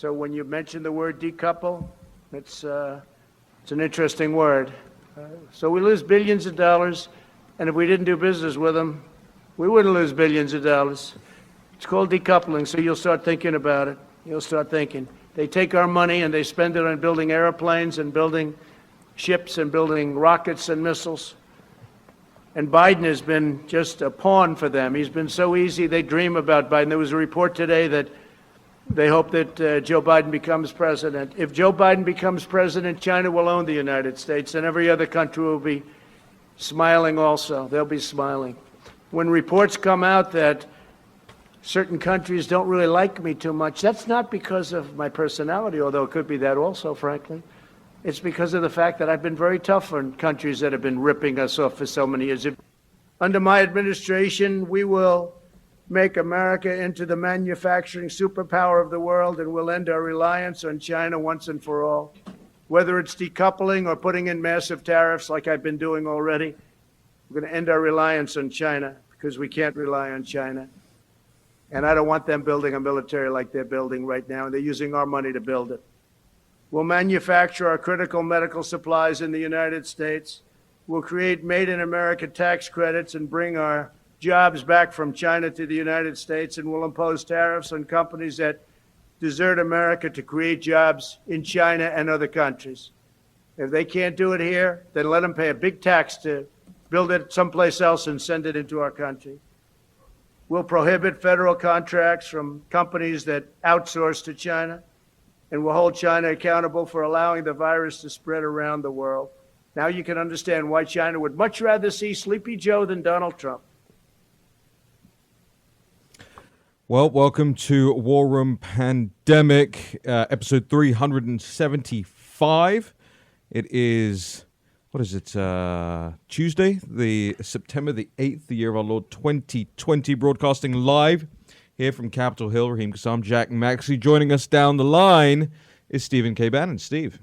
So when you mention the word decouple, it's an interesting word. So we lose billions of dollars, and if we didn't do business with them, we wouldn't lose billions of dollars. It's called decoupling, so you'll start thinking about it. You'll start thinking. They take our money and they spend it on building airplanes and building ships and building rockets and missiles. And Biden has been just a pawn for them. He's been so easy. They dream about Biden. There was a report today that they hope that Joe Biden becomes president. If Joe Biden becomes president, China will own the United States, and every other country will be smiling also. They'll be smiling. When reports come out that certain countries don't really like me too much, that's not because of my personality, although it could be that also, frankly. It's because of the fact that I've been very tough on countries that have been ripping us off for so many years. Under my administration, we will make America into the manufacturing superpower of the world, and we'll end our reliance on China once and for all. Whether it's decoupling or putting in massive tariffs like I've been doing already, we're going to end our reliance on China because we can't rely on China. And I don't want them building a military like they're building right now, and they're using our money to build it. We'll manufacture our critical medical supplies in the United States. We'll create Made in America tax credits and bring our jobs back from China to the United States, and we'll impose tariffs on companies that desert America to create jobs in China and other countries. If they can't do it here, then let them pay a big tax to build it someplace else and send it into our country. We'll prohibit federal contracts from companies that outsource to China, and we'll hold China accountable for allowing the virus to spread around the world. Now you can understand why China would much rather see Sleepy Joe than Donald Trump. Well, welcome to War Room Pandemic, episode 375. It is, Tuesday, September the 8th, the year of our Lord 2020, broadcasting live here from Capitol Hill. Raheem Kassam, Jack Maxey. Joining us down the line is Stephen K. Bannon. Steve.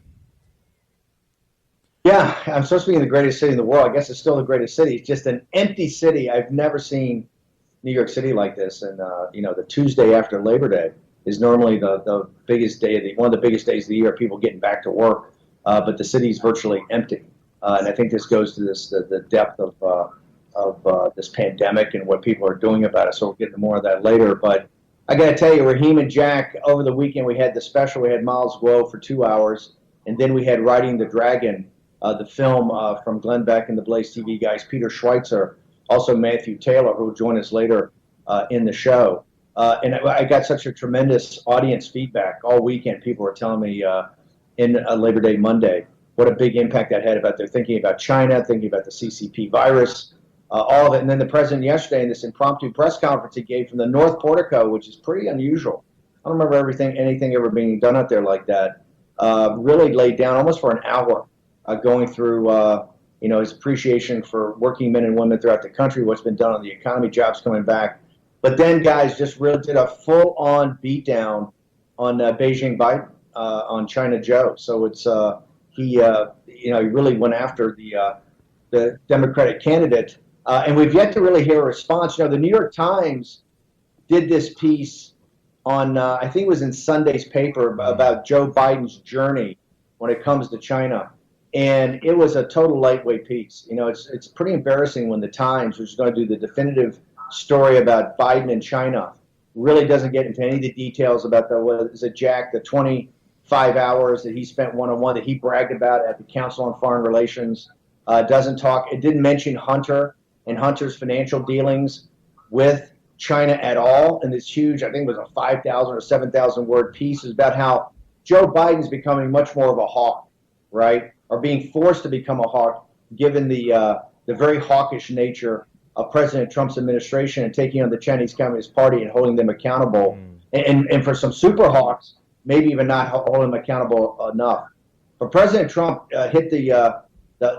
Yeah, I'm supposed to be in the greatest city in the world. I guess it's still the greatest city. It's just an empty city. I've never seen New York City like this. And, the Tuesday after Labor Day is normally the biggest day, one of the biggest days of the year, people getting back to work. But the city's virtually empty. And I think this goes to the depth of this pandemic and what people are doing about it. So we'll get to more of that later. But I got to tell you, Raheem and Jack, over the weekend we had the special. We had Miles Glow for 2 hours. And then we had Riding the Dragon, the film from Glenn Beck and the Blaze TV guys, Peter Schweitzer, also Matthew Taylor, who will join us later in the show. And I got such a tremendous audience feedback all weekend. People were telling me in Labor Day Monday what a big impact that had about their thinking about China, thinking about the CCP virus, all of it. And then the president yesterday in this impromptu press conference he gave from the North Portico, which is pretty unusual. I don't remember anything ever being done out there like that. Really laid down almost for an hour going through his appreciation for working men and women throughout the country, what's been done on the economy, jobs coming back. But then guys just really did a full-on beatdown on Beijing Biden, on China Joe. So it's he really went after the Democratic candidate, and we've yet to really hear a response. The New York Times did this piece on I think it was in Sunday's paper about Joe Biden's journey when it comes to China, and it was a total lightweight piece. It's pretty embarrassing when the Times, which is going to do the definitive story about Biden and China, really doesn't get into any of the details about the 25 hours that he spent one-on-one that he bragged about at the Council on Foreign Relations. It didn't mention Hunter and Hunter's financial dealings with China at all. And this huge, I think it was a 5,000 or 7,000 word piece, is about how Joe Biden's becoming much more of a hawk, right? Or being forced to become a hawk, given the very hawkish nature of President Trump's administration and taking on the Chinese Communist Party and holding them accountable. And for some super hawks, maybe even not holding them accountable enough. But President Trump hit the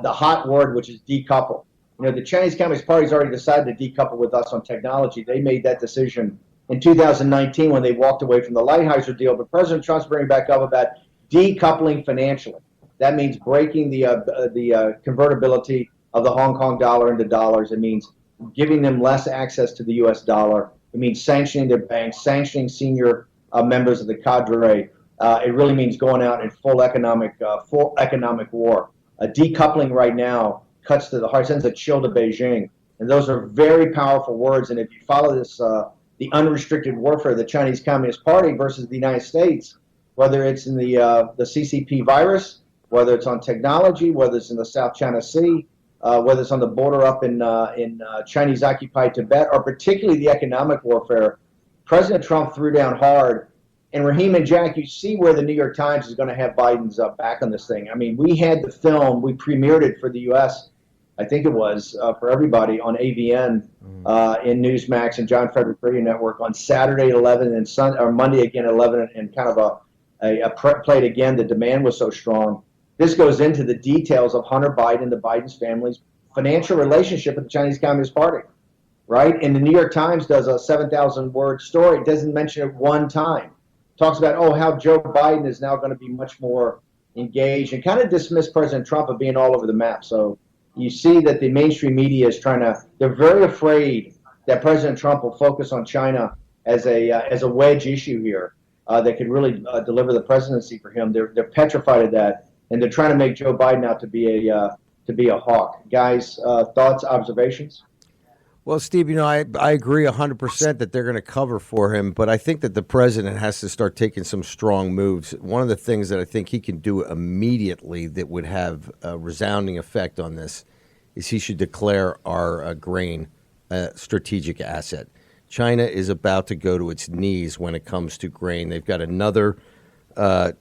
hot word, which is decouple. The Chinese Communist Party's already decided to decouple with us on technology. They made that decision in 2019 when they walked away from the Lighthizer deal. But President Trump's bringing back up about decoupling financially. That means breaking the convertibility of the Hong Kong dollar into dollars. It means giving them less access to the U.S. dollar. It means sanctioning their banks, sanctioning senior members of the cadre it really means going out in full economic war. Decoupling right now cuts to the heart, sends a chill to Beijing, and those are very powerful words. And if you follow this, the unrestricted warfare of the Chinese Communist Party versus the United States, whether it's in the CCP virus, whether it's on technology, whether it's in the South China Sea, whether it's on the border up in Chinese-occupied Tibet, or particularly the economic warfare, President Trump threw down hard. And Raheem and Jack, you see where the New York Times is going to have Biden's back on this thing. I mean, we had the film, we premiered it for the U.S., I think it was, for everybody on AVN in Newsmax and John Frederick Radio Network on Saturday at 11 and Monday again at 11, and kind of played again. The demand was so strong. This goes into the details of Hunter Biden, the Biden's family's financial relationship with the Chinese Communist Party, right? And the New York Times does a 7,000-word story. It doesn't mention it one time. Talks about, how Joe Biden is now going to be much more engaged, and kind of dismiss President Trump of being all over the map. So you see that the mainstream media is they're very afraid that President Trump will focus on China as a wedge issue here that could really deliver the presidency for him. They're petrified of that, and they're trying to make Joe Biden out to be a hawk. Guys, thoughts, observations? Well, Steve, I agree 100% that they're going to cover for him, but I think that the president has to start taking some strong moves. One of the things that I think he can do immediately that would have a resounding effect on this is he should declare our grain a strategic asset. China is about to go to its knees when it comes to grain. They've got another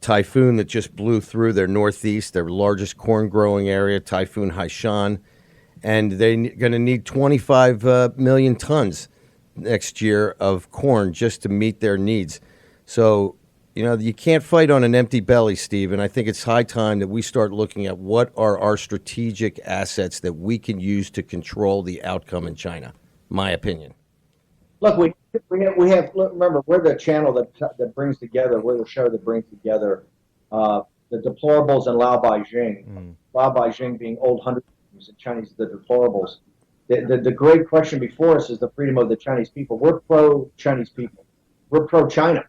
typhoon that just blew through their northeast, their largest corn growing area, Typhoon Haishan. And they're going to need 25 million tons next year of corn just to meet their needs. So, you can't fight on an empty belly, Steve, and I think it's high time that we start looking at what are our strategic assets that we can use to control the outcome in China, my opinion. Look, we have remember, we're the channel that brings together, we're the show that brings together the deplorables and Lao Beijing. Lao Beijing being old hundred and Chinese, the deplorables. The great question before us is the freedom of the Chinese people. We're pro-Chinese people. We're pro-China.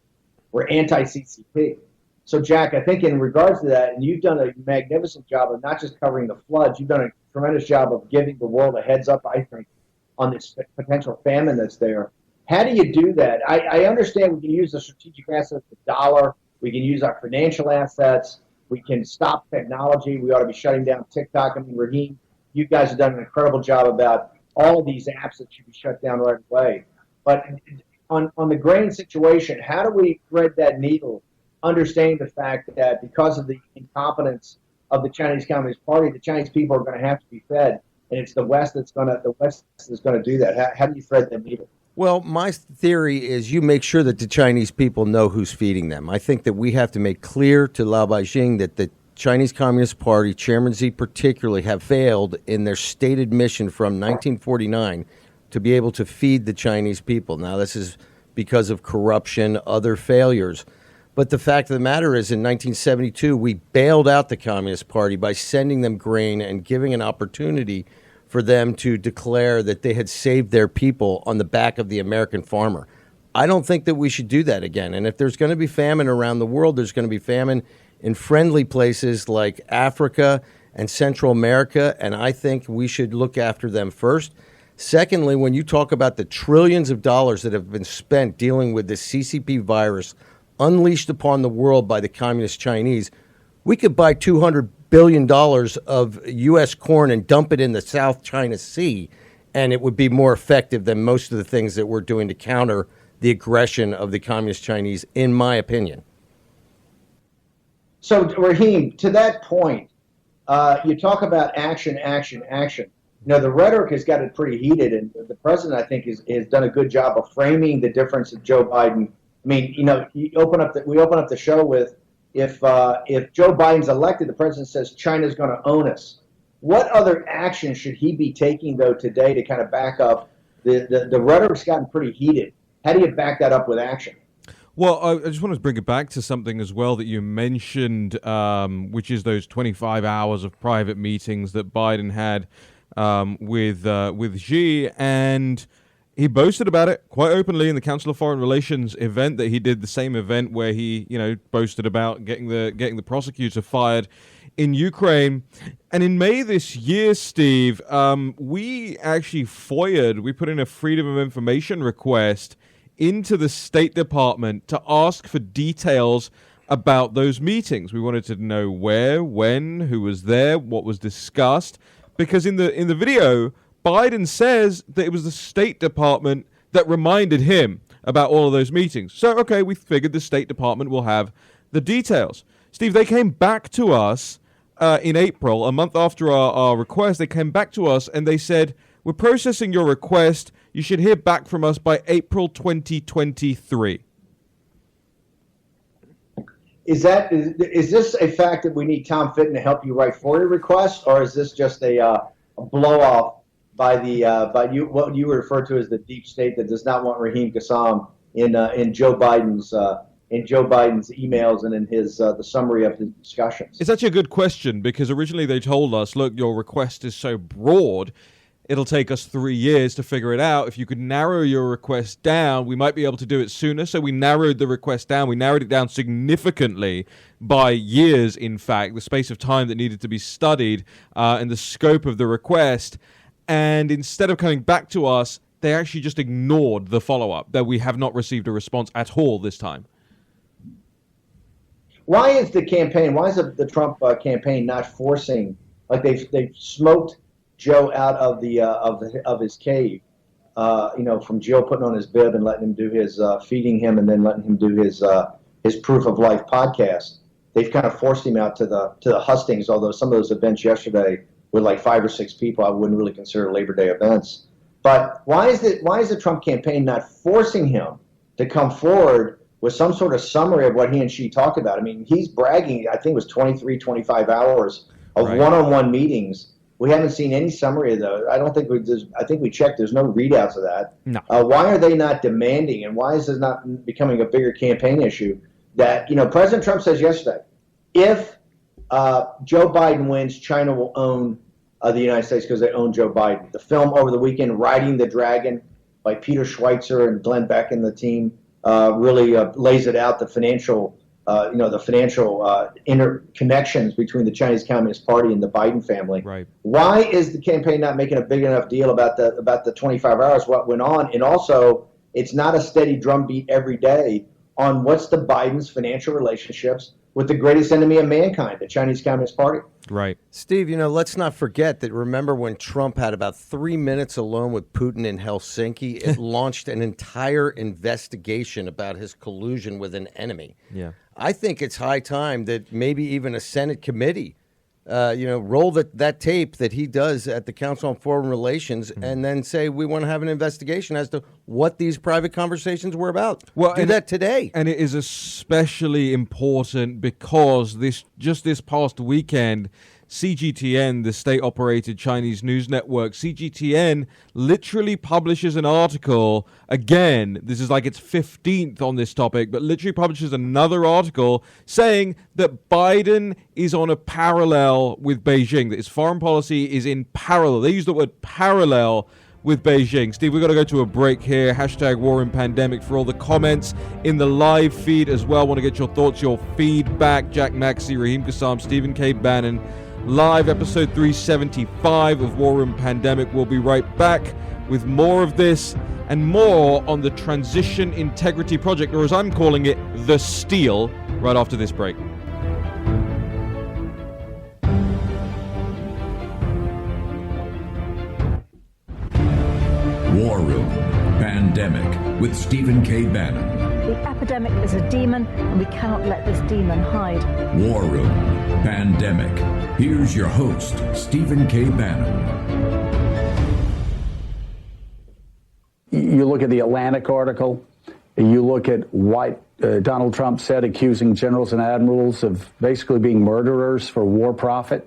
We're anti-CCP. So, Jack, I think in regards to that, and you've done a magnificent job of not just covering the floods, you've done a tremendous job of giving the world a heads up, I think, on this potential famine that's there. How do you do that? I understand we can use the strategic assets, the dollar. We can use our financial assets. We can stop technology. We ought to be shutting down TikTok. I mean, Raheem, you guys have done an incredible job about all of these apps that should be shut down right away. But on the grain situation, how do we thread that needle, understanding the fact that because of the incompetence of the Chinese Communist Party, the Chinese people are going to have to be fed, and it's the West that's going to do that. How do you thread that needle? Well, my theory is you make sure that the Chinese people know who's feeding them. I think that we have to make clear to Lao Beijing that the Chinese Communist Party, Chairman Xi particularly, have failed in their stated mission from 1949 to be able to feed the Chinese people. Now, this is because of corruption, other failures. But the fact of the matter is, in 1972, we bailed out the Communist Party by sending them grain and giving an opportunity for them to declare that they had saved their people on the back of the American farmer. I don't think that we should do that again. And if there's going to be famine around the world, there's going to be famine in friendly places like Africa and Central America, and I think we should look after them first. Secondly, when you talk about the trillions of dollars that have been spent dealing with this CCP virus unleashed upon the world by the Communist Chinese, we could buy $200 billion of U.S. corn and dump it in the South China Sea, and it would be more effective than most of the things that we're doing to counter the aggression of the Communist Chinese, in my opinion. So, Raheem, to that point, you talk about action, action, action. The rhetoric has got it pretty heated, and the president, I think, has done a good job of framing the difference of Joe Biden. I mean, we open up the show with, if Joe Biden's elected, the president says China's going to own us. What other action should he be taking, though, today to kind of back up? The rhetoric's gotten pretty heated. How do you back that up with action? Well, I just want to bring it back to something as well that you mentioned, which is those 25 hours of private meetings that Biden had with Xi. And he boasted about it quite openly in the Council of Foreign Relations event that he did, the same event where he, boasted about getting the prosecutor fired in Ukraine. And in May this year, Steve, we actually we put in a Freedom of Information request into the State Department to ask for details about those meetings. We wanted to know where, when, who was there, what was discussed, because in the video, Biden says that it was the State Department that reminded him about all of those meetings. So, okay, we figured the State Department will have the details. Steve, they came back to us in April, a month after our request. They came back to us and they said, we're processing your request. You should hear back from us by April 2023. Is this a fact that we need Tom Fitton to help you write FOIA requests, or is this just a blow off by what you refer to as the deep state that does not want Raheem Kassam in Joe Biden's emails and in his the summary of his discussions? It's actually a good question, because originally they told us, look, your request is so broad, it'll take us 3 years to figure it out. If you could narrow your request down, we might be able to do it sooner. So we narrowed the request down. We narrowed it down significantly by years, in fact, the space of time that needed to be studied and the scope of the request. And instead of coming back to us, they actually just ignored the follow-up, that we have not received a response at all this time. Why is the Trump campaign not forcing, like they've smoked Joe out of his cave, from Joe putting on his bib and letting him do his feeding him and then letting him do his Proof of Life podcast. They've kind of forced him out to the hustings, although some of those events yesterday with like 5 or 6 people I wouldn't really consider Labor Day events. But why is the Trump campaign not forcing him to come forward with some sort of summary of what he and she talked about? I mean, he's bragging, I think it was 23, 25 hours of one-on-one meetings. We haven't seen any summary of those. I think we checked. There's no readouts of that. No. Why are they not demanding, and why is this not becoming a bigger campaign issue? That President Trump says yesterday, if Joe Biden wins, China will own the United States because they own Joe Biden. The film over the weekend, Riding the Dragon, by Peter Schweitzer and Glenn Beck and the team, really lays it out, the financial interconnections between the Chinese Communist Party and the Biden family. Right. Why is the campaign not making a big enough deal about the 25 hours, what went on? And also, it's not a steady drumbeat every day on what's the Biden's financial relationships with the greatest enemy of mankind, the Chinese Communist Party. Right. Steve, let's not forget that, remember when Trump had about 3 minutes alone with Putin in Helsinki, it launched an entire investigation about his collusion with an enemy. Yeah. I think it's high time that maybe even a Senate committee, roll that tape that he does at the Council on Foreign Relations and then say, we want to have an investigation as to what these private conversations were about. Well, do that today. And it is especially important because this past weekend, CGTN, the state-operated Chinese news network, CGTN literally publishes an article, again, this is like its 15th on this topic, but literally publishes another article saying that Biden is on a parallel with Beijing, that his foreign policy is in parallel. They use the word parallel with Beijing. Steve, we've got to go to a break here. #WarRoomPandemic for all the comments in the live feed as well. Want to get your thoughts, your feedback. Jack Maxey, Raheem Kassam, Stephen K. Bannon. Live episode 375 of War Room Pandemic. We'll be right back with more of this and more on the Transition Integrity Project, or as I'm calling it, the Steal, right after this break. War Room Pandemic with Stephen K. Bannon. The epidemic is a demon, and we cannot let this demon hide. War Room Pandemic. Here's your host, Stephen K. Bannon. You look at the Atlantic article, you look at what Donald Trump said, accusing generals and admirals of basically being murderers for war profit.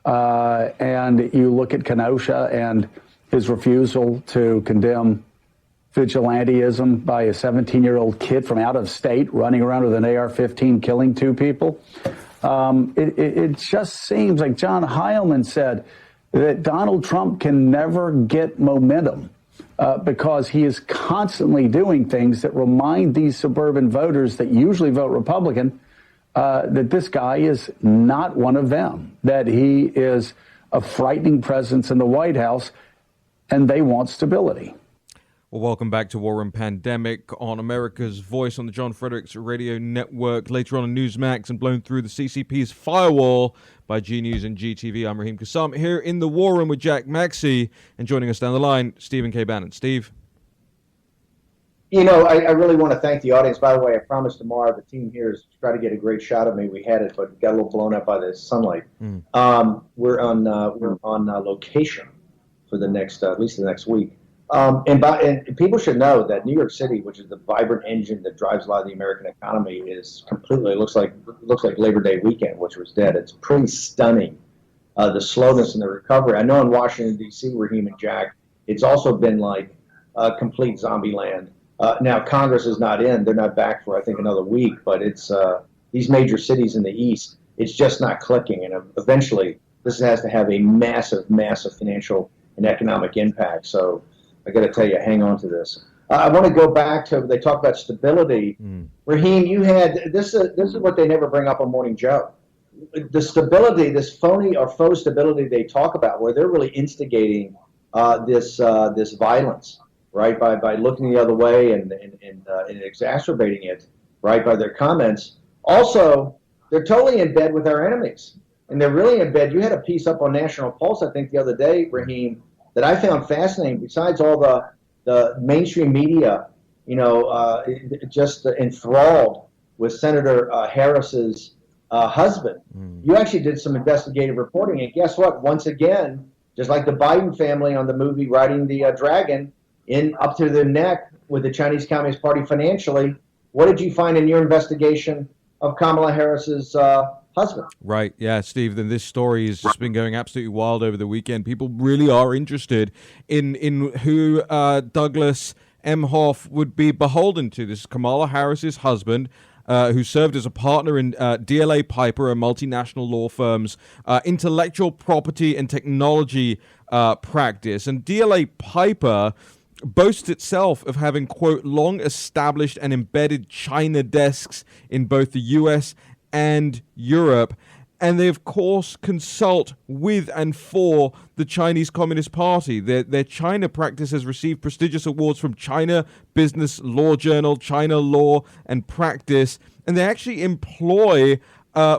And you look at Kenosha and his refusal to condemn vigilantism by a 17-year-old kid from out of state running around with an AR-15 killing 2 people. It just seems like John Heilman said that Donald Trump can never get momentum because he is constantly doing things that remind these suburban voters that usually vote Republican that this guy is not one of them, that he is a frightening presence in the White House, and they want stability. Well, welcome back to War and Pandemic on America's Voice on the John Fredericks Radio Network, later on Newsmax, and blown through the CCP's firewall by G News and GTV. I'm Raheem Kassam here in the War Room with Jack Maxey, and joining us down the line, Stephen K. Bannon. Steve? You know, I really want to thank the audience. By the way, I promised tomorrow the team here is to try to get a great shot of me. We had it, but it got a little blown up by the sunlight. We're on location for the next, at least the next week. And people should know that New York City, which is the vibrant engine that drives a lot of the American economy, is completely it looks like Labor Day weekend, which was dead. It's pretty stunning, the slowness and the recovery. I know in Washington D.C., Raheem and Jack, it's also been like complete zombie land. Now Congress is not in; they're not back for I think another week. But it's these major cities in the East. It's just not clicking, and eventually this has to have a massive financial and economic impact. So I got to tell you, hang on to this. I want to go back to, they talk about stability. Raheem, you had, this is what they never bring up on Morning Joe. The stability, this phony or faux stability they talk about, where they're really instigating this violence, right, by looking the other way and exacerbating it, right, by their comments. Also, they're totally in bed with our enemies. And they're really in bed. You had a piece up on National Pulse, I think, the other day, Raheem, that I found fascinating. Besides all the mainstream media, you know, just enthralled with Senator Harris's husband, you actually did some investigative reporting. And guess what? Once again, just like the Biden family on the movie Riding the Dragon, in up to their neck with the Chinese Communist Party financially, what did you find in your investigation of Kamala Harris's husband? Right, yeah, Steve, then this story has just been going absolutely wild over the weekend. People really are interested in who Douglas Emhoff would be beholden to. This is Kamala Harris's husband, who served as a partner in DLA Piper, a multinational law firm's intellectual property and technology practice. And DLA Piper boasts itself of having, quote, long established and embedded China desks in both the U.S. and Europe, and they of course consult with and for the Chinese Communist Party. Their China practice has received prestigious awards from China Business Law Journal, China Law and Practice, and they actually employ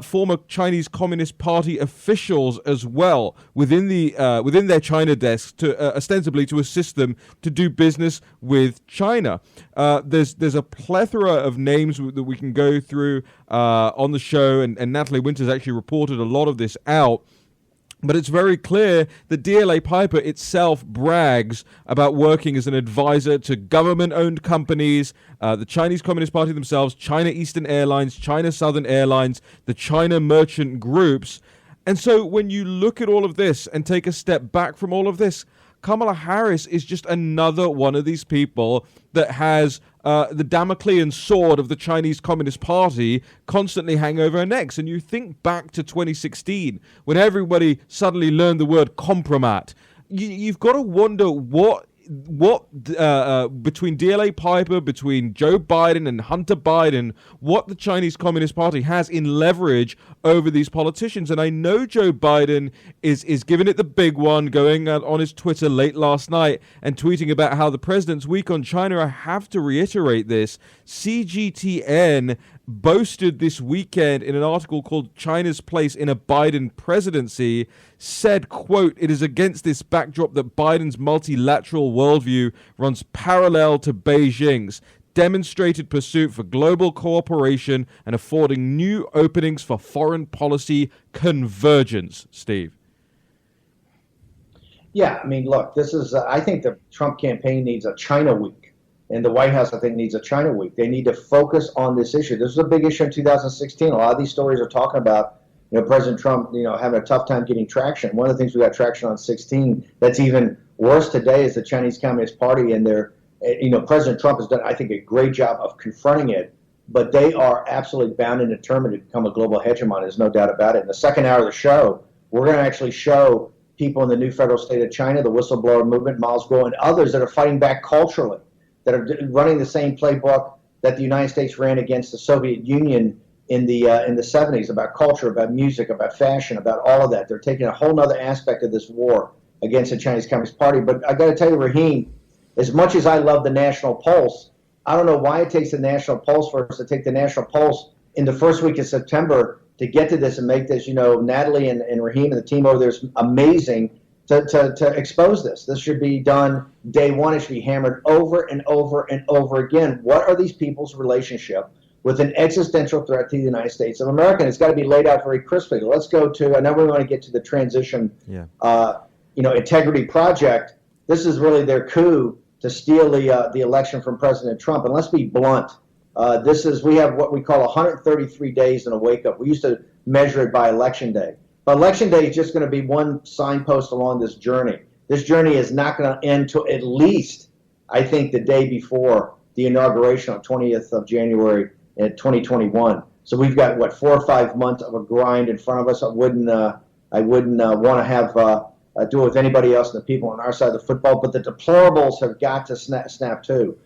former Chinese Communist Party officials as well within their China desks to ostensibly to assist them to do business with China. There's a plethora of names that we can go through on the show, and Natalie Winters actually reported a lot of this out. But it's very clear that DLA Piper itself brags about working as an advisor to government-owned companies, the Chinese Communist Party themselves, China Eastern Airlines, China Southern Airlines, the China merchant groups. And so when you look at all of this and take a step back from all of this, Kamala Harris is just another one of these people that has the Damoclean sword of the Chinese Communist Party constantly hang over her necks. And you think back to 2016, when everybody suddenly learned the word compromat. You've got to wonder what between DLA Piper, between Joe Biden and Hunter Biden, what the Chinese Communist Party has in leverage over these politicians. And I know Joe Biden is giving it the big one, going out on his Twitter late last night and tweeting about how the president's week on China. I have to reiterate this. CGTN boasted this weekend in an article called China's Place in a Biden Presidency, said, quote, "It is against this backdrop that Biden's multilateral worldview runs parallel to Beijing's demonstrated pursuit for global cooperation and affording new openings for foreign policy convergence." Steve? Yeah, I mean, look, this is, I think the Trump campaign needs a China week. And the White House, I think, needs a China week. They need to focus on this issue. This was a big issue in 2016. A lot of these stories are talking about, you know, President Trump, you know, having a tough time getting traction. One of the things we got traction on 16 that's even worse today is the Chinese Communist Party, and their, you know, President Trump has done, I think, a great job of confronting it. But they are absolutely bound and determined to become a global hegemon. There's no doubt about it. In the second hour of the show, we're going to actually show people in the new federal state of China, the whistleblower movement, Miles Guo, and others that are fighting back culturally, that are running the same playbook that the United States ran against the Soviet Union in the 70s, about culture, about music, about fashion, about all of that. They're taking a whole other aspect of this war against the Chinese Communist Party. But I got to tell you, Raheem, as much as I love the National Pulse, I don't know why it takes the National Pulse for us to take the National Pulse in the first week of September to get to this and make this. Natalie and Raheem and the team over there is amazing to expose this. This should be done day one. It should be hammered over and over and over again. What are these people's relationship with an existential threat to the United States of America? And it's got to be laid out very crisply. Let's go to, I know we want to get to the transition, integrity project. This is really their coup to steal the election from President Trump. And let's be blunt. We have what we call 133 days in a wake-up. We used to measure it by Election Day. But Election Day is just going to be one signpost along this journey. This journey is not going to end till at least, I think, the day before the inauguration on 20th of January in 2021. So we've got, 4 or 5 months of a grind in front of us. I wouldn't want to have do it with anybody else than the people on our side of the football. But the deplorables have got to snap too.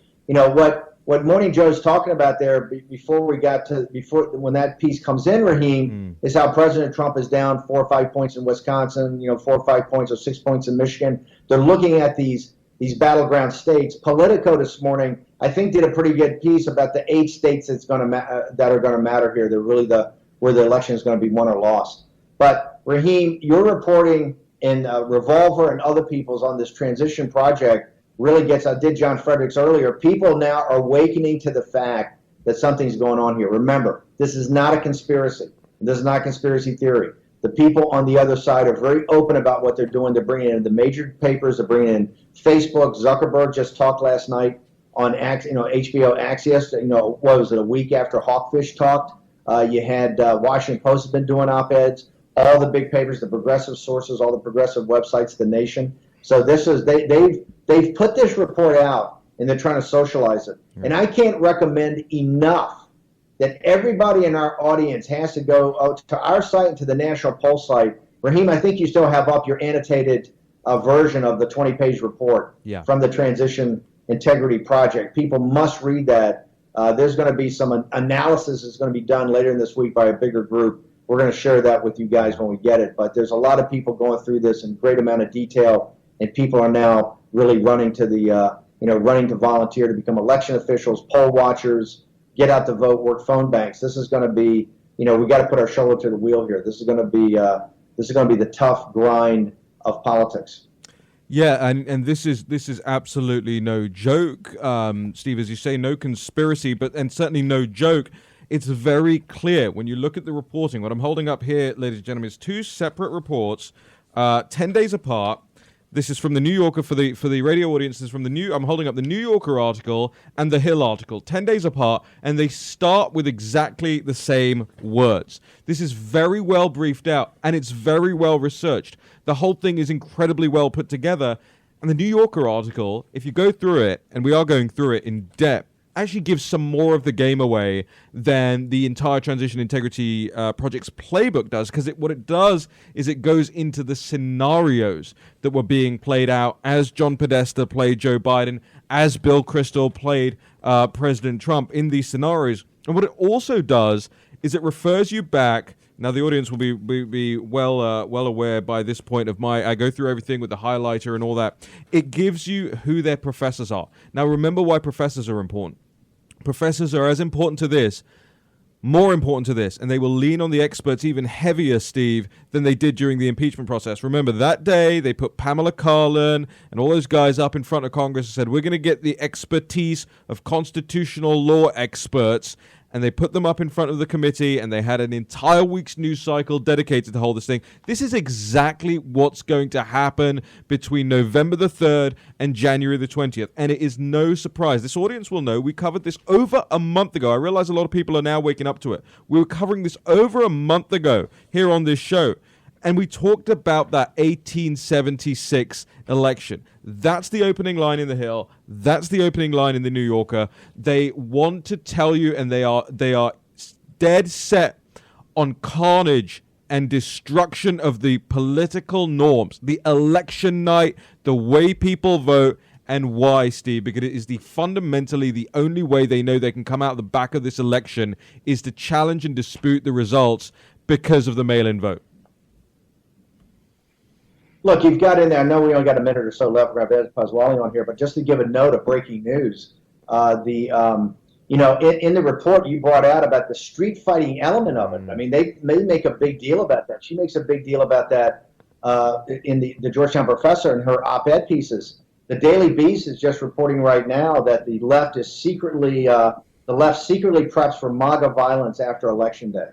What Morning Joe's talking about there when that piece comes in, Raheem, is how President Trump is down 4 or 5 points in Wisconsin, 4 or 5 points or 6 points in Michigan. They're looking at these battleground states. Politico this morning, I think, did a pretty good piece about the 8 states that are going to matter here. They're really where the election is going to be won or lost. But Raheem, your reporting in Revolver and other people's on this transition project really gets, I did John Fredericks earlier, people now are awakening to the fact that something's going on here. Remember, this is not a conspiracy. This is not conspiracy theory. The people on the other side are very open about what they're doing. They're bringing in the major papers. They're bringing in Facebook. Zuckerberg just talked last night on HBO Axios. What was it, a week after Hawkfish talked? You had Washington Post has been doing op-eds. All the big papers, the progressive sources, all the progressive websites, The Nation. So this is they've put this report out and they're trying to socialize it. Yeah. And I can't recommend enough that everybody in our audience has to go to our site and to the National Pulse site. Raheem, I think you still have up your annotated version of the 20-page report from the Transition Integrity Project. People must read that. There's going to be some analysis that's going to be done later in this week by a bigger group. We're going to share that with you guys when we get it. But there's a lot of people going through this in great amount of detail, and people are now really running to running to volunteer to become election officials, poll watchers, get out to vote, work phone banks. This is going to be, we got to put our shoulder to the wheel here. This is going to be the tough grind of politics. Yeah, and this is absolutely no joke, Steve, as you say, no conspiracy, and certainly no joke. It's very clear when you look at the reporting. What I'm holding up here, ladies and gentlemen, is 2 separate reports, 10 days apart. This is from the New Yorker for the radio audience. This is from I'm holding up the New Yorker article and the Hill article, 10 days apart, and they start with exactly the same words. This is very well briefed out, and it's very well researched. The whole thing is incredibly well put together. And the New Yorker article, if you go through it, and we are going through it in depth, actually gives some more of the game away than the entire Transition Integrity Project's playbook does, because what it does is it goes into the scenarios that were being played out as John Podesta played Joe Biden, as Bill Kristol played President Trump in these scenarios. And what it also does is it refers you back. Now, the audience will be well aware by this point of I go through everything with the highlighter and all that. It gives you who their professors are. Now, remember why professors are important. Professors are as important to this, more important to this, and they will lean on the experts even heavier, Steve, than they did during the impeachment process. Remember, that day, they put Pamela Karlan and all those guys up in front of Congress and said, we're going to get the expertise of constitutional law experts, and they put them up in front of the committee, and they had an entire week's news cycle dedicated to hold this thing. This is exactly what's going to happen between November the 3rd and January the 20th, and it is no surprise. This audience will know we covered this over a month ago. I realize a lot of people are now waking up to it. We were covering this over a month ago here on this show, and we talked about that 1876 election. That's the opening line in the Hill. That's the opening line in the New Yorker. They want to tell you, and they are dead set on carnage and destruction of the political norms, the election night, the way people vote. And why, Steve? Because it is fundamentally the only way they know they can come out the back of this election is to challenge and dispute the results because of the mail-in vote. Look, you've got in there, I know we only got a minute or so left, we're going to have Pozzuoli on here, but just to give a note of breaking news, in the report you brought out about the street fighting element of it, I mean, they make a big deal about that. She makes a big deal about that in the Georgetown Professor in her op-ed pieces. The Daily Beast is just reporting right now that the left secretly preps for MAGA violence after Election Day.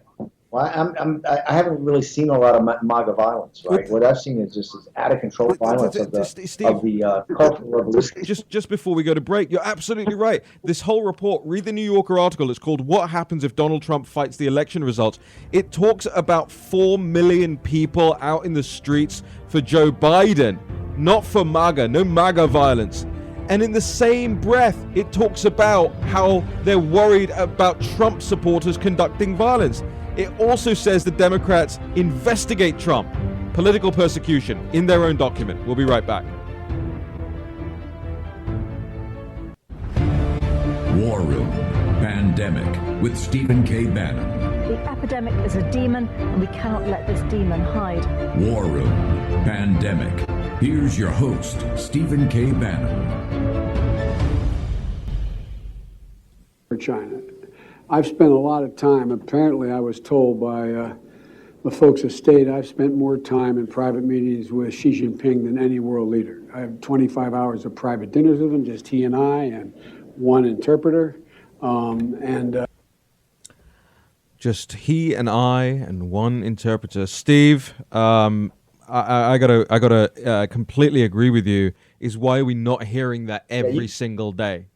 Well, I haven't really seen a lot of MAGA violence, right? What I've seen is just this out of control violence of the cultural revolution. Just before we go to break, you're absolutely right. This whole report, read the New Yorker article. It's called "What Happens If Donald Trump Fights the Election Results." It talks about 4 million people out in the streets for Joe Biden, not for MAGA. No MAGA violence. And in the same breath, it talks about how they're worried about Trump supporters conducting violence. It also says the Democrats investigate Trump, political persecution, in their own document. We'll be right back. War Room Pandemic with Stephen K. Bannon. The epidemic is a demon, and we cannot let this demon hide. War Room Pandemic. Here's your host, Stephen K. Bannon. For China. I've spent a lot of time, apparently I was told by the folks of state, I've spent more time in private meetings with Xi Jinping than any world leader. I have 25 hours of private dinners with him, just he and I, and one interpreter. Just he and I and one interpreter. Steve, I gotta completely agree with you. Is why are we not hearing that every single day?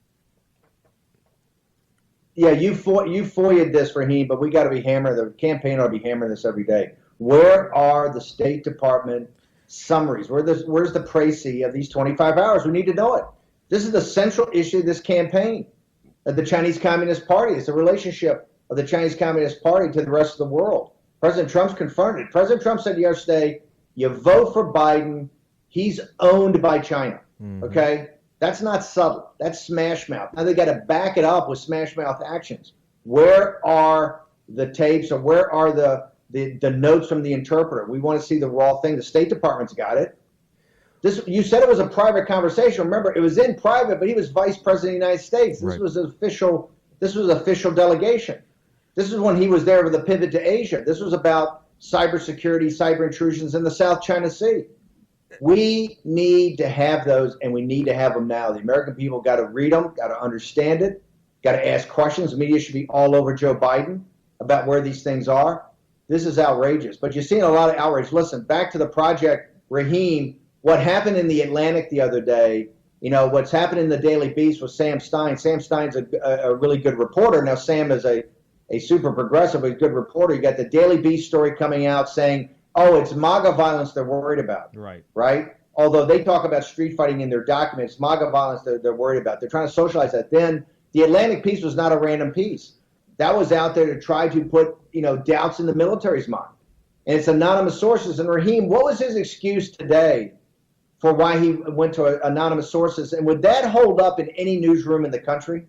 Yeah, you FOIA'd this, Raheem, but we got to be hammering, the campaign ought to be hammering this every day. Where are the State Department summaries? Where's the précis of these 25 hours? We need to know it. This is the central issue of this campaign of the Chinese Communist Party. It's the relationship of the Chinese Communist Party to the rest of the world. President Trump's confirmed it. President Trump said yesterday, you vote for Biden, he's owned by China, okay? That's not subtle. That's smash mouth. Now they got to back it up with smash mouth actions. Where are the tapes, or where are the notes from the interpreter? We want to see the raw thing. The State Department's got it. You said it was a private conversation. Remember, it was in private, but he was Vice President of the United States. This was official. This was official delegation. This is when he was there with a pivot to Asia. This was about cybersecurity, cyber intrusions in the South China Sea. We need to have those, and we need to have them now. The American people got to read them, got to understand it, got to ask questions. The media should be all over Joe Biden about where these things are. This is outrageous. But you're seeing a lot of outrage. Listen, back to the Project Raheem, what happened in the Atlantic the other day, what's happened in the Daily Beast with Sam Stein. Sam Stein's a really good reporter. Now, Sam is a super progressive, a good reporter. You got the Daily Beast story coming out saying, oh, it's MAGA violence they're worried about. Right? Although they talk about street fighting in their documents, MAGA violence they're worried about. They're trying to socialize that. Then the Atlantic piece was not a random piece. That was out there to try to put, doubts in the military's mind. And it's anonymous sources. And Raheem, what was his excuse today for why he went to anonymous sources? And would that hold up in any newsroom in the country?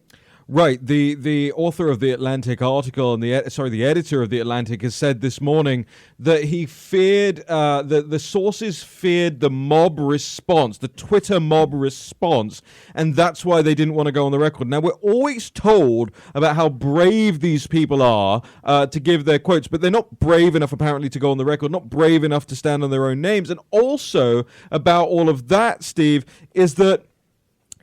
Right. The author of the Atlantic article and the editor of the Atlantic has said this morning that he feared the sources feared the mob response, the Twitter mob response, and that's why they didn't want to go on the record. Now, we're always told about how brave these people are to give their quotes, but they're not brave enough apparently to go on the record, not brave enough to stand on their own names. And also about all of that, Steve, is that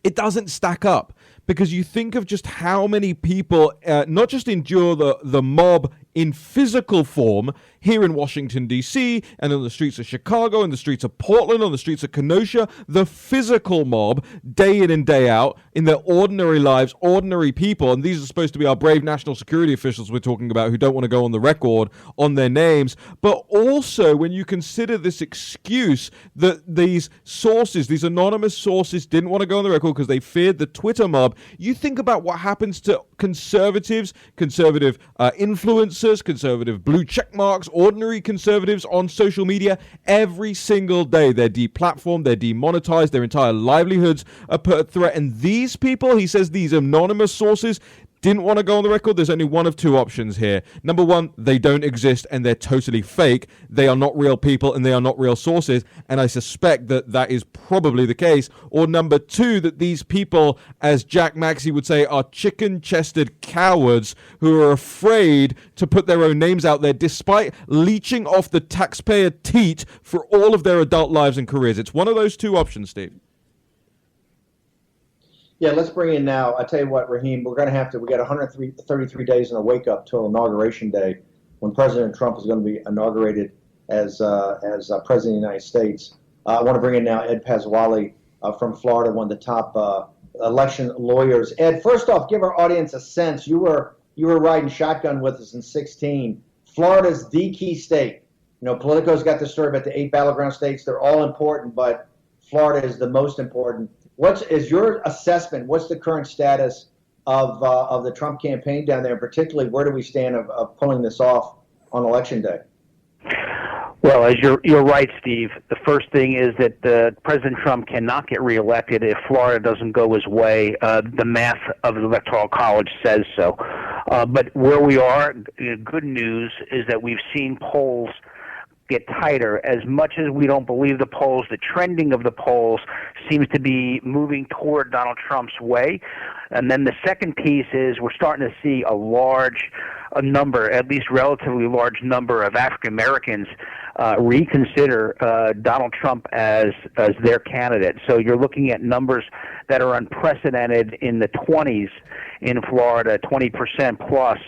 it doesn't stack up. Because you think of just how many people not just endure the mob in physical form here in Washington, D.C., and on the streets of Chicago, in the streets of Portland, on the streets of Kenosha, the physical mob, day in and day out, in their ordinary lives, ordinary people, and these are supposed to be our brave national security officials we're talking about who don't want to go on the record on their names, but also when you consider this excuse that these sources, these anonymous sources didn't want to go on the record because they feared the Twitter mob, you think about what happens to conservative influencers, supporters, conservative blue check marks, ordinary conservatives on social media. Every single day they're deplatformed, they're demonetized, their entire livelihoods are put at threat. And these people, he says, these anonymous sources, didn't want to go on the record. There's only one of two options here. Number one, they don't exist and they're totally fake. They are not real people and they are not real sources. And I suspect that that is probably the case. Or number two, that these people, as Jack Maxey would say, are chicken-chested cowards who are afraid to put their own names out there despite leeching off the taxpayer teat for all of their adult lives and careers. It's one of those two options, Steve. Yeah, let's bring in now. I tell you what, Raheem, we got 133 days in a wake up till Inauguration Day, when President Trump is going to be inaugurated as President of the United States. I want to bring in now Ed Pozzuoli from Florida, one of the top election lawyers. Ed, first off, give our audience a sense. You were riding shotgun with us in 2016. Florida's the key state. You know, Politico's got the story about the 8 battleground states. They're all important, but Florida is the most important. What is your assessment? What's the current status of the Trump campaign down there, and particularly where do we stand of pulling this off on Election Day? Well, as you're right, Steve. The first thing is that President Trump cannot get reelected if Florida doesn't go his way. The math of the Electoral College says so. But where we are, good news is that we've seen polls get tighter. As much as we don't believe the polls, the trending of the polls seems to be moving toward Donald Trump's way. And then the second piece is we're starting to see a number, at least relatively large number of African Americans reconsider Donald Trump as their candidate. So you're looking at numbers that are unprecedented in the 20s in Florida, 20% plus.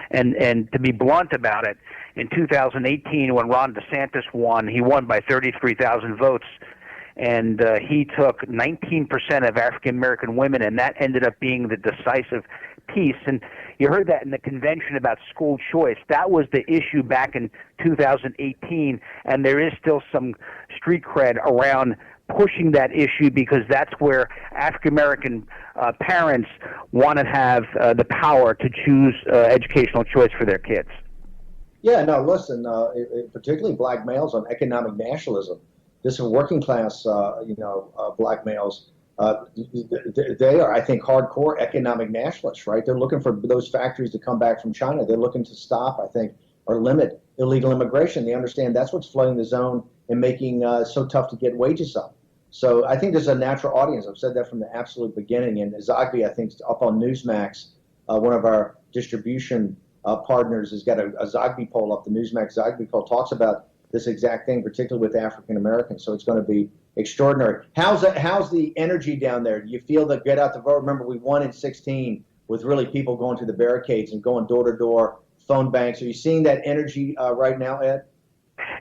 And to be blunt about it, in 2018, when Ron DeSantis won, he won by 33,000 votes, and he took 19% of African American women, and that ended up being the decisive piece. And you heard that in the convention about school choice. That was the issue back in 2018, and there is still some street cred around pushing that issue because that's where African American parents want to have the power to choose educational choice for their kids. Yeah, no, listen, particularly black males on economic nationalism. This is working class, black males. They are, I think, hardcore economic nationalists, right? They're looking for those factories to come back from China. They're looking to stop, I think, or limit illegal immigration. They understand that's what's flooding the zone and making so tough to get wages up. So I think there's a natural audience. I've said that from the absolute beginning. And Zogby, I think, up on Newsmax, one of our distribution partners has got a Zogby poll up. The Newsmax Zogby poll talks about this exact thing, particularly with African Americans. So it's going to be extraordinary. How's the energy down there? Do you feel the get out the vote? Remember, we won in 2016 with really people going to the barricades and going door to door, phone banks. Are you seeing that energy right now, Ed?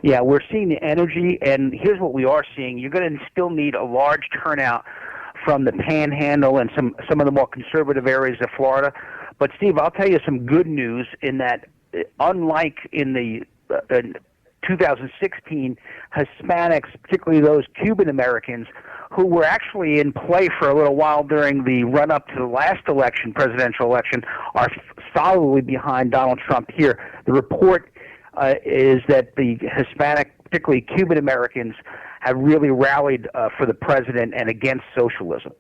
Yeah, we're seeing the energy, and here's what we are seeing. You're going to still need a large turnout from the Panhandle and some of the more conservative areas of Florida. But, Steve, I'll tell you some good news in that, unlike in the 2016, Hispanics, particularly those Cuban Americans, who were actually in play for a little while during the run-up to the last election, presidential election, are solidly behind Donald Trump here. The report is that the Hispanic, particularly Cuban Americans, have really rallied for the president and against socialism.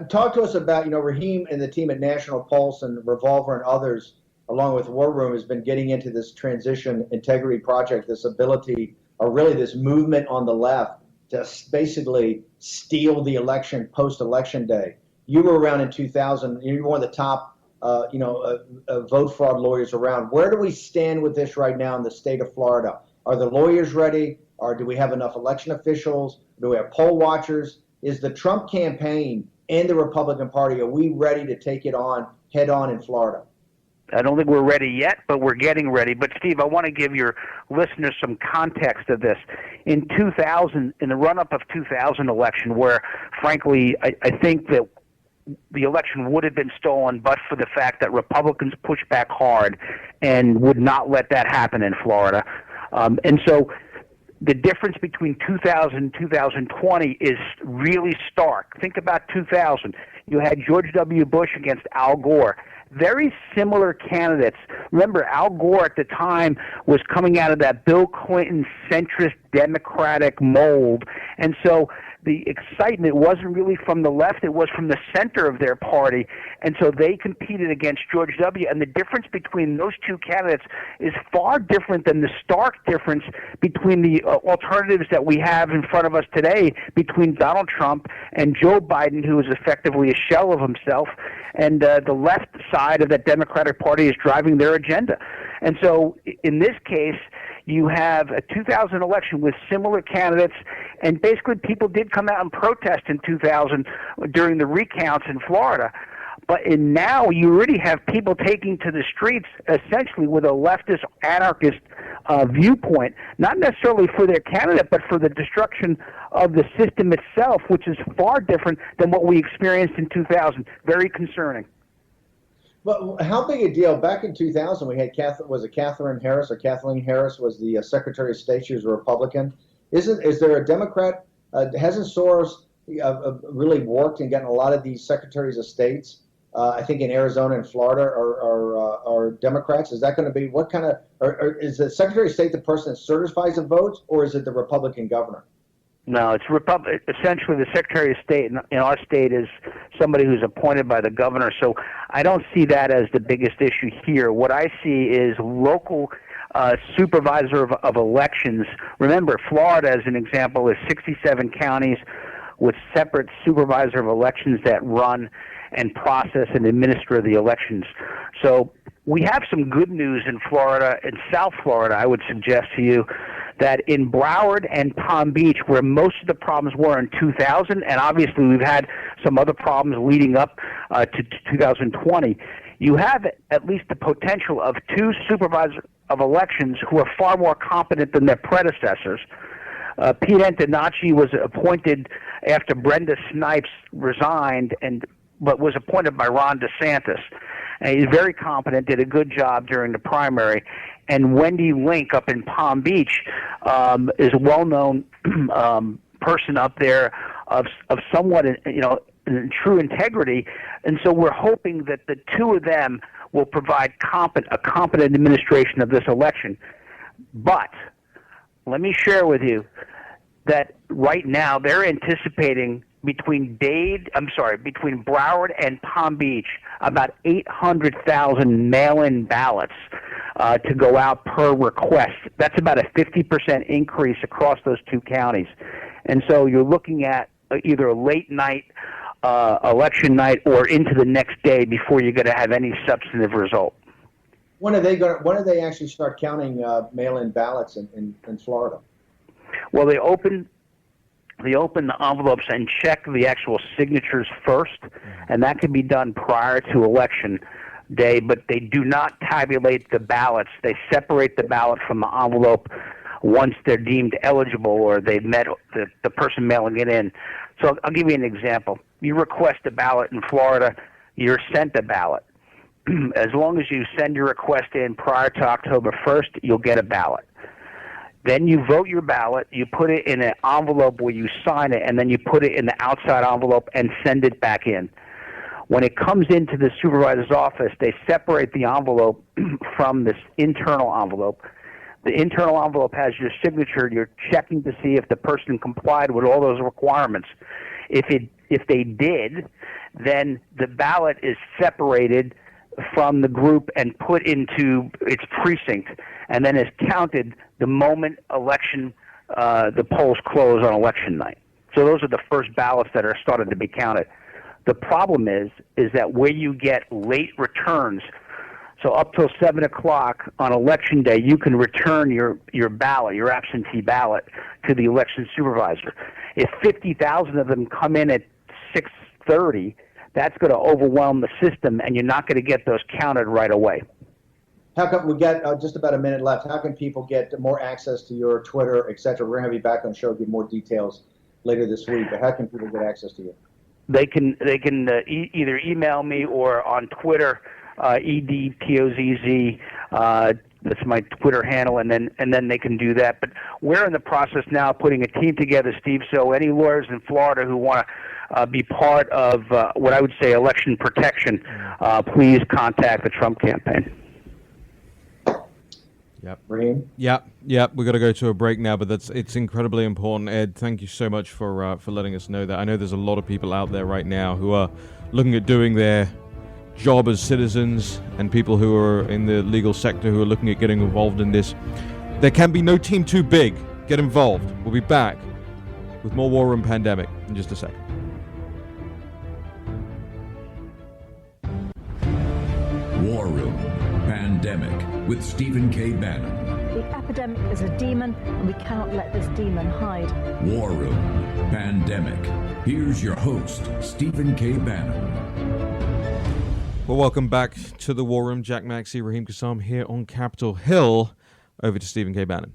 Talk to us about, Raheem and the team at National Pulse and Revolver and others, along with War Room, has been getting into this transition integrity project, this ability, or really this movement on the left to basically steal the election post-election day. You were around in 2000. You were one of the top vote fraud lawyers around. Where do we stand with this right now in the state of Florida? Are the lawyers ready? Or do we have enough election officials? Do we have poll watchers? Is the Trump campaign and the Republican Party, are we ready to take it on head on in Florida? I don't think we're ready yet, but we're getting ready. But, Steve, I want to give your listeners some context of this. In 2000, in the run-up of 2000 election, where, frankly, I think that the election would have been stolen but for the fact that Republicans pushed back hard and would not let that happen in Florida. And so the difference between 2000 and 2020 is really stark. Think about 2000. You had George W. Bush against Al Gore. very similar candidates. Remember, Al Gore at the time was coming out of that Bill Clinton centrist Democratic mold, and so the excitement wasn't really from the left, it was from the center of their party, and so they competed against George W. And the difference between those two candidates is far different than the stark difference between the alternatives that we have in front of us today between Donald Trump and Joe Biden, who is effectively a shell of himself, and the left side of that Democratic Party is driving their agenda. And so in this case, you have a 2000 election with similar candidates, and basically people did come out and protest in 2000 during the recounts in Florida. But now you already have people taking to the streets essentially with a leftist, anarchist viewpoint, not necessarily for their candidate, but for the destruction of the system itself, which is far different than what we experienced in 2000. Very concerning. Well, how big a deal? Back in 2000, we had Kathleen Harris was the Secretary of State. She was a Republican. Is there a Democrat? Hasn't Soros really worked and gotten a lot of these secretaries of states? I think in Arizona and Florida are Democrats. Is that going to be what kind of? Or is the Secretary of State the person that certifies the votes, or is it the Republican governor? No, it's essentially the Secretary of State in our state is somebody who's appointed by the governor. So I don't see that as the biggest issue here. What I see is local supervisor of elections. Remember, Florida, as an example, is 67 counties with separate supervisor of elections that run and process and administer the elections. So we have some good news in Florida, in South Florida, I would suggest to you, that in Broward and Palm Beach, where most of the problems were in 2000, and obviously we've had some other problems leading up to 2020, you have at least the potential of two supervisors of elections who are far more competent than their predecessors. Pete Antonacci was appointed after Brenda Snipes resigned, but was appointed by Ron DeSantis. And he's very competent, did a good job during the primary. And Wendy Link up in Palm Beach is a well-known person up there of somewhat, true integrity. And so we're hoping that the two of them will provide a competent administration of this election. But let me share with you that right now they're anticipating between Broward and Palm Beach, about 800,000 mail-in ballots to go out per request. That's about a 50% increase across those two counties. And so you're looking at either a late night, election night, or into the next day before you're going to have any substantive result. When are they actually start counting mail-in ballots in Florida? Well, they open the envelopes and check the actual signatures first, and that can be done prior to election day, but they do not tabulate the ballots. They separate the ballot from the envelope once they're deemed eligible or they've met the person mailing it in. So I'll give you an example. You request a ballot in Florida, you're sent a ballot. As long as you send your request in prior to October 1st, you'll get a ballot. Then you vote your ballot, you put it in an envelope where you sign it, and then you put it in the outside envelope and send it back in. When it comes into the supervisor's office, they separate the envelope from this internal envelope. The internal envelope has your signature. You're checking to see if the person complied with all those requirements. If they did, then the ballot is separated from the group and put into its precinct, and then is counted the moment the polls close on election night. So those are the first ballots that are started to be counted. The problem is that where you get late returns, so up till 7 o'clock on election day, you can return your ballot, your absentee ballot, to the election supervisor. If 50,000 of them come in at 6:30, that's going to overwhelm the system, and you're not going to get those counted right away. How come we got just about a minute left? How can people get more access to your Twitter, et cetera? We're going to have you back on the show, give more details later this week. But how can people get access to you? They can either email me or on Twitter, EDPOZZ. That's my Twitter handle, and then they can do that. But we're in the process now of putting a team together, Steve. So any lawyers in Florida who want be part of what I would say election protection, please contact the Trump campaign. Yep. Raheem? Yep. We've got to go to a break now, but it's incredibly important. Ed, thank you so much for letting us know that. I know there's a lot of people out there right now who are looking at doing their job as citizens, and people who are in the legal sector who are looking at getting involved in this. There can be no team too big. Get involved. We'll be back with more War Room Pandemic in just a second. War Room Pandemic with Stephen K. Bannon. The epidemic is a demon, and we cannot let this demon hide. War Room Pandemic. Here's your host, Stephen K. Bannon. Well, welcome back to the War Room. Jack Maxey, Raheem Kassam here on Capitol Hill. Over to Stephen K. Bannon.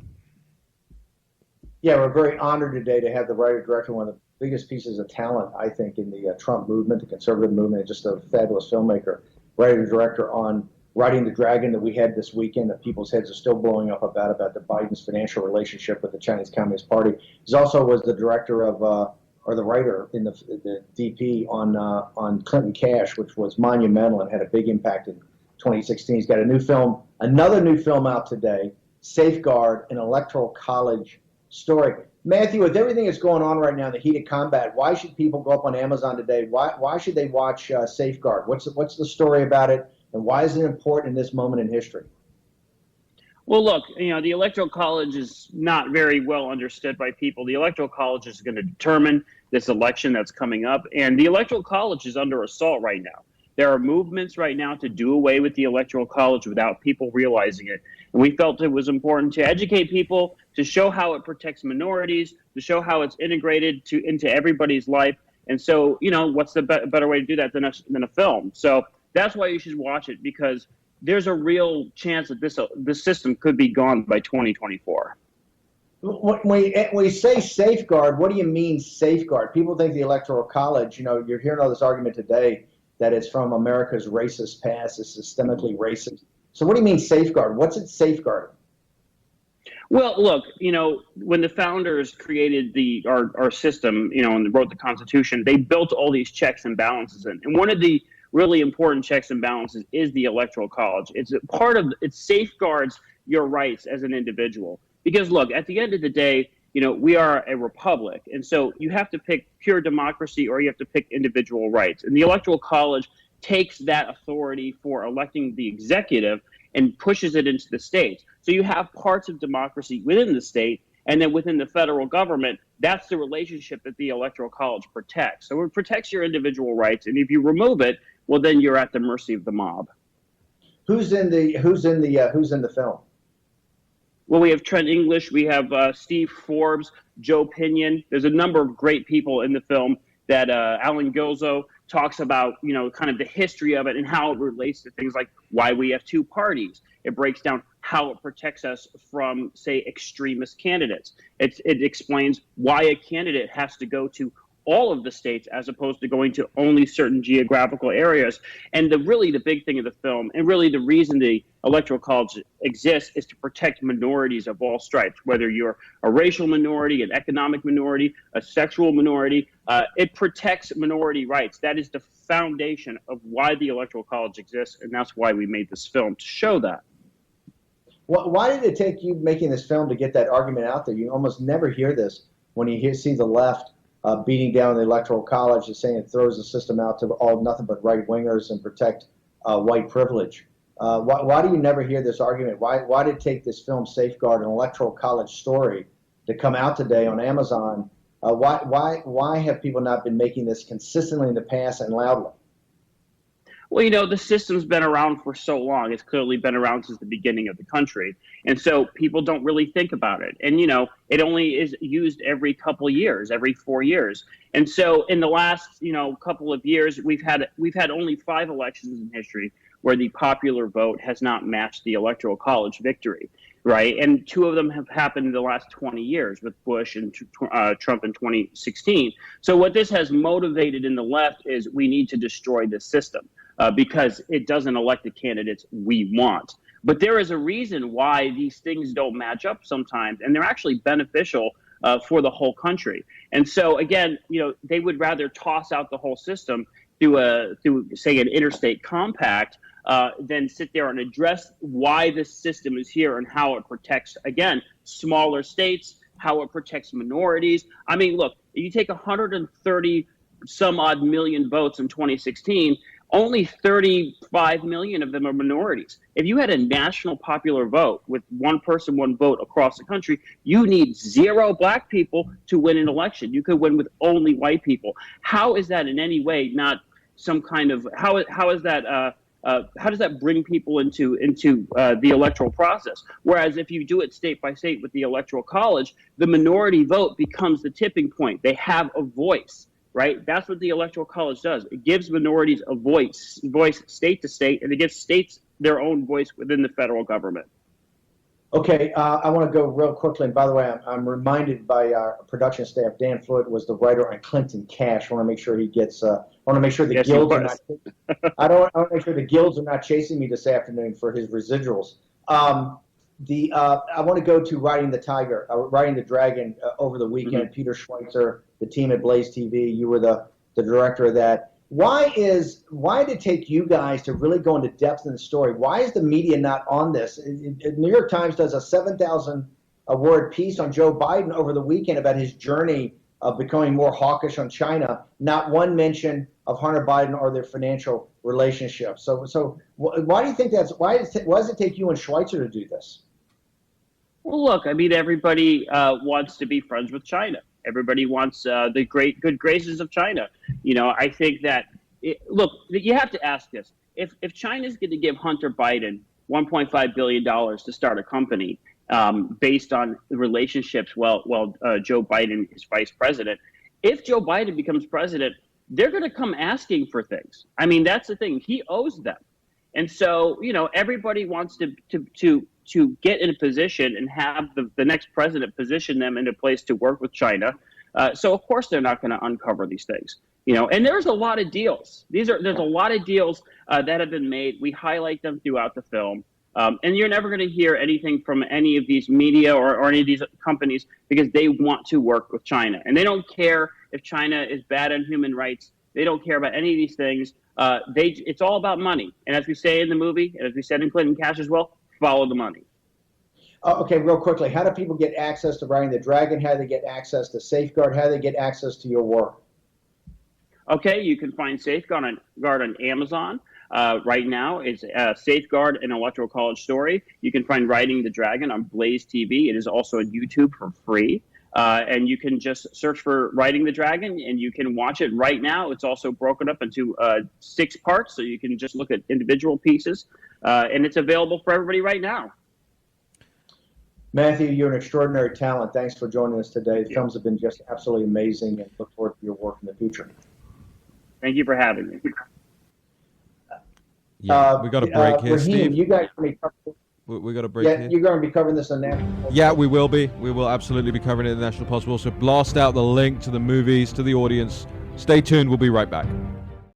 Yeah, we're very honored today to have the writer-director, one of the biggest pieces of talent, I think, in the Trump movement, the conservative movement, and just a fabulous filmmaker, writer-director on Riding the Dragon that we had this weekend that people's heads are still blowing up about the Biden's financial relationship with the Chinese Communist Party. He also was the director of, or the writer in the DP on Clinton Cash, which was monumental and had a big impact in 2016. He's got another new film out today, Safeguard, an Electoral College story. Matthew, with everything that's going on right now in the heat of combat, why should people go up on Amazon today? Why should they watch Safeguard? What's the story about it, and why is it important in this moment in history? Well, look, the Electoral College is not very well understood by people. The Electoral College is going to determine this election that's coming up, and the Electoral College is under assault right now. There are movements right now to do away with the Electoral College without people realizing it. And we felt it was important to educate people, to show how it protects minorities, to show how it's integrated into everybody's life. And so, what's the better way to do that than a film? So that's why you should watch it, because there's a real chance that this system could be gone by 2024. When we say safeguard, what do you mean safeguard? People think the Electoral College, you're hearing all this argument today that it's from America's racist past, it's systemically racist. So what do you mean safeguard? What's it safeguarding? Well, look, when the founders created our system, and wrote the Constitution, they built all these checks and balances in. And one of the really important checks and balances is the Electoral College. It safeguards your rights as an individual. Because look, at the end of the day, we are a republic. And so you have to pick pure democracy or you have to pick individual rights. And the Electoral College takes that authority for electing the executive and pushes it into the states. So you have parts of democracy within the state, and then within the federal government, that's the relationship that the Electoral College protects. So it protects your individual rights, and if you remove it, well, then you're at the mercy of the mob. Who's in the film? Well, we have Trent English, we have Steve Forbes, Joe Pinion. There's a number of great people in the film that Alan Gilzo talks about, kind of the history of it and how it relates to things like why we have two parties. It breaks down how it protects us from, say, extremist candidates. It explains why a candidate has to go to all of the states as opposed to going to only certain geographical areas. And the big thing of the film, and really the reason the Electoral College exists, is to protect minorities of all stripes, whether you're a racial minority, an economic minority, a sexual minority. It protects minority rights. That is the foundation of why the Electoral College exists, and that's why we made this film, to show that. Why did it take you making this film to get that argument out there? You almost never hear this when you see the left beating down the Electoral College and saying it throws the system out to all nothing but right-wingers and protect white privilege. Why do you never hear this argument? Why did it take this film, Safeguard, an Electoral College story, to come out today on Amazon? Why have people not been making this consistently in the past and loudly? Well, the system's been around for so long. It's clearly been around since the beginning of the country. And so people don't really think about it. And, it only is used every couple of years, every 4 years. And so in the last, couple of years, we've had only 5 elections in history where the popular vote has not matched the Electoral College victory, right? And 2 of them have happened in the last 20 years with Bush and Trump in 2016. So what this has motivated in the left is we need to destroy this system. Because it doesn't elect the candidates we want. But there is a reason why these things don't match up sometimes, and they're actually beneficial for the whole country. And so again, they would rather toss out the whole system through say an interstate compact than sit there and address why this system is here and how it protects, again, smaller states, how it protects minorities. I mean, look, you take 130 some odd million votes in 2016, only 35 million of them are minorities. If you had a national popular vote with one person, one vote across the country, you need 0 black people to win an election. You could win with only white people. How is that in any way not some kind of, how is that, how does that bring people into the electoral process? Whereas if you do it state by state with the Electoral College, the minority vote becomes the tipping point. They have a voice, right? That's what the Electoral College does. It gives minorities a voice state to state, and it gives states their own voice within the federal government. Okay, I want to go real quickly. And by the way, I'm reminded by our production staff, Dan Floyd was the writer on Clinton Cash. I want to make sure he gets. I want to make sure the guilds are not. I want to make sure the guilds are not chasing me this afternoon for his residuals. I want to go to Riding the Dragon over the weekend. Mm-hmm. Peter Schweitzer, the team at Blaze TV. You were the director of that. Why did it take you guys to really go into depth in the story? Why is the media not on this? New York Times does a 7,000 word piece on Joe Biden over the weekend about his journey of becoming more hawkish on China. Not one mention of Hunter Biden or their financial relationship. So why do you think that's? Why does it take you and Schweitzer to do this? Well, look, I mean, everybody wants to be friends with China. Everybody wants the good graces of China. I think that, look, you have to ask this. If China's going to give Hunter Biden $1.5 billion to start a company based on the relationships while Joe Biden is vice president, if Joe Biden becomes president, they're going to come asking for things. I mean, that's the thing. He owes them. And so, everybody wants to get in a position and have the next president position them in a place to work with China. So of course they're not going to uncover these things, and there's a lot of deals. There's a lot of deals that have been made. We highlight them throughout the film. And you're never going to hear anything from any of these media or any of these companies because they want to work with China. And they don't care if China is bad on human rights. They don't care about any of these things. It's all about money. And as we say in the movie, and as we said in Clinton Cash as well, follow the money. Okay, real quickly, how do people get access to Riding the Dragon? How do they get access to Safeguard? How do they get access to your work? Okay, you can find Safeguard on Amazon. Right now, it's Safeguard, an Electoral College story. You can find Riding the Dragon on Blaze TV. It is also on YouTube for free. And you can just search for Riding the Dragon, and you can watch it right now. It's also broken up into 6 parts, so you can just look at individual pieces. And it's available for everybody right now. Matthew, you're an extraordinary talent. Thanks for joining us today. The films have been just absolutely amazing, and look forward to your work in the future. Thank you for having me. Yeah, we got a break here, Raheem, Steve. You guys we got a break here. You're going to be covering this on National Post. Yeah, we will be. We will absolutely be covering it in the National Post. We'll also blast out the link to the movies to the audience. Stay tuned. We'll be right back.